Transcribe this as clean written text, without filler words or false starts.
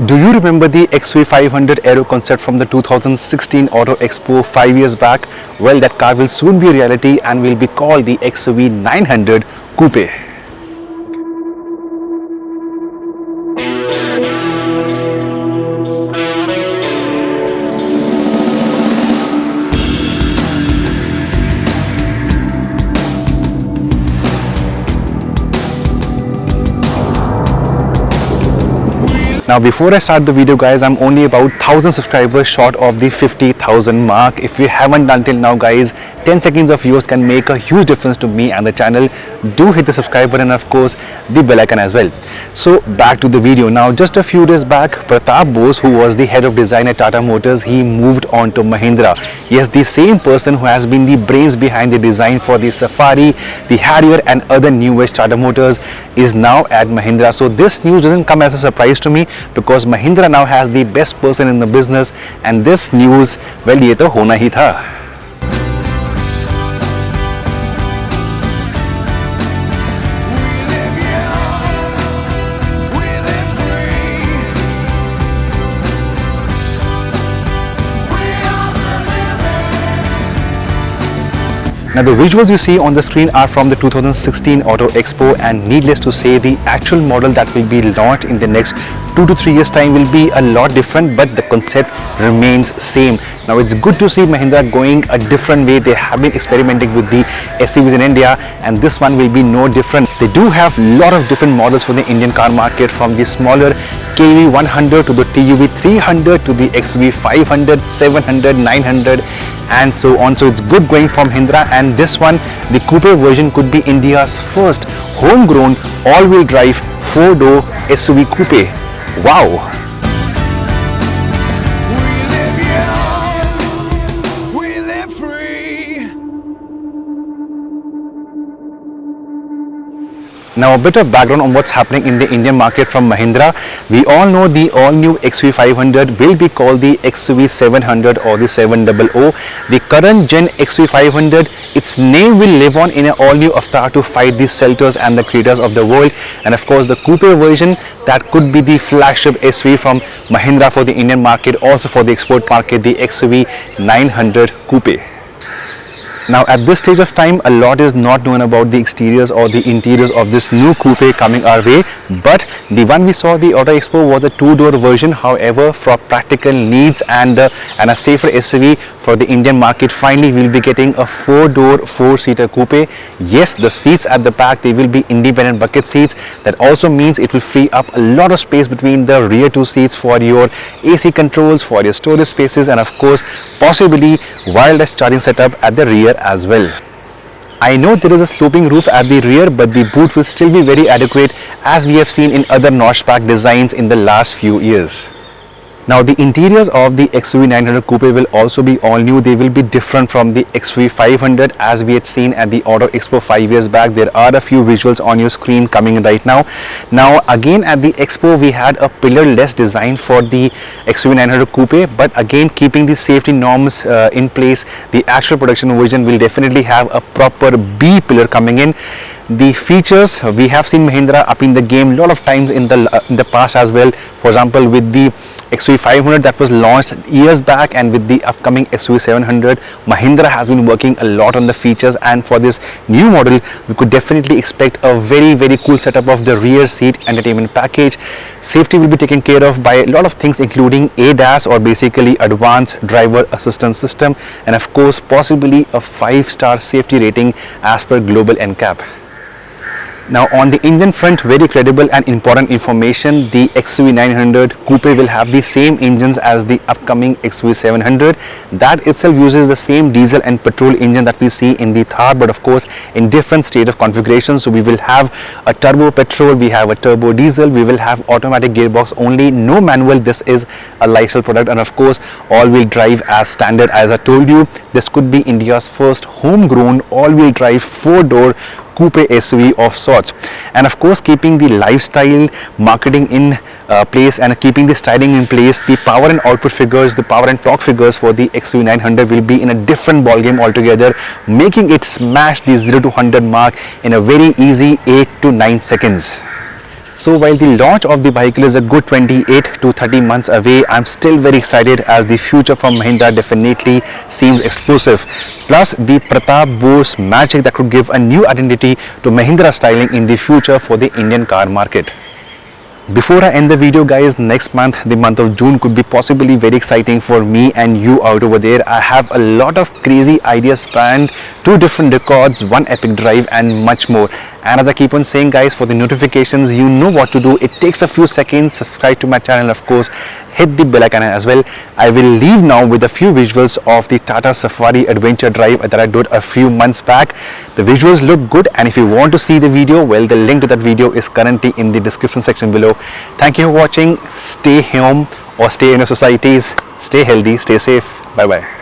Do you remember the XV500 Aero concept from the 2016 Auto Expo 5 years back? Well, that car will soon be a reality and will be called the XV900 Coupe. Now before I start the video guys, I'm only about 1000 subscribers short of the 50,000 mark. If you haven't done till now guys, 10 seconds of yours can make a huge difference to me and the channel. Do hit the subscribe button and of course the bell icon as well. So back to the video. Now just a few days back, Pratap Bose, who was the head of design at Tata Motors, he moved on to Mahindra. Yes, the same person who has been the brains behind the design for the Safari, the Harrier and other new age Tata Motors is now at Mahindra. So this news doesn't come as a surprise to me because Mahindra now has the best person in the business, and this news, well, ये तो होना ही था. Now the visuals you see on the screen are from the 2016 Auto Expo, and needless to say the actual model that will be launched in the next 2 to 3 years time will be a lot different, but the concept remains same. Now it's good to see Mahindra going a different way. They have been experimenting with the SUVs in India and this one will be no different. They do have a lot of different models for the Indian car market, from the smaller KV100 to the TUV300 to the XV500, 700, 900 and so on. So it's good going from Mahindra, and this one, the coupe version, could be India's first homegrown all-wheel drive 4-door SUV coupe. Wow! Now a bit of background on what's happening in the Indian market from Mahindra. We all know the all-new XV500 will be called the XV700 or the 700. The current gen XV500, its name will live on in an all-new avatar to fight the Seltos and the Cretas of the world. And of course the coupe version, that could be the flagship SUV from Mahindra for the Indian market, also for the export market, the XV900 Coupe. Now at this stage of time, a lot is not known about the exteriors or the interiors of this new coupe coming our way, but the one we saw the Auto Expo was a 2-door version. However, for practical needs and a safer SUV for the Indian market, finally we'll be getting a 4-door 4-seater coupe. Yes, the seats at the back, they will be independent bucket seats. That also means it will free up a lot of space between the rear 2 seats for your AC controls, for your storage spaces, and of course possibly wireless charging setup at the rear as well. I know there is a sloping roof at the rear, but the boot will still be very adequate, as we have seen in other notchback designs in the last few years. Now the interiors of the XV900 Coupe will also be all new. They will be different from the XV500 as we had seen at the Auto Expo 5 years back. There are a few visuals on your screen coming right now. Now again at the Expo we had a pillar-less design for the XV900 Coupe, but again keeping the safety norms in place, the actual production version will definitely have a proper B pillar coming in. The features, we have seen Mahindra up in the game a lot of times in the past as well. For example, with the XV500 that was launched years back, and with the upcoming XV700, Mahindra has been working a lot on the features, and for this new model we could definitely expect a very cool setup of the rear seat entertainment package. Safety will be taken care of by a lot of things, including ADAS, or basically advanced driver assistance system, and of course possibly a 5-star safety rating as per Global NCAP. Now on the engine front, very credible and important information. The XV900 Coupe will have the same engines as the upcoming XV700. That itself uses the same diesel and petrol engine that we see in the Thar, but of course in different state of configuration. So we will have a turbo petrol, we have a turbo diesel, we will have automatic gearbox only, no manual. This is a lifestyle product, and of course all-wheel drive as standard. As I told you, this could be India's first homegrown all-wheel drive 4-door coupe SUV of sorts, and of course keeping the lifestyle marketing in place and keeping the styling in place, the power and output figures, the power and torque figures for the XV900 will be in a different ball game altogether, making it smash the 0 to 100 mark in a very easy 8 to 9 seconds. So while the launch of the vehicle is a good 28 to 30 months away, I'm still very excited as the future from Mahindra definitely seems explosive. Plus the Pratap Bose magic that could give a new identity to Mahindra styling in the future for the Indian car market. Before I end the video guys, next month, the month of June, could be possibly very exciting for me and you out over there. I have a lot of crazy ideas planned, 2 different records, 1 epic drive and much more. And as I keep on saying guys, for the notifications, you know what to do. It takes a few seconds. Subscribe to my channel, of course. Hit the bell icon as well. I will leave now with a few visuals of the Tata Safari Adventure Drive that I did a few months back. The visuals look good, and if you want to see the video, well, the link to that video is currently in the description section below. Thank you for watching. Stay home or stay in your societies. Stay healthy, stay safe. Bye bye.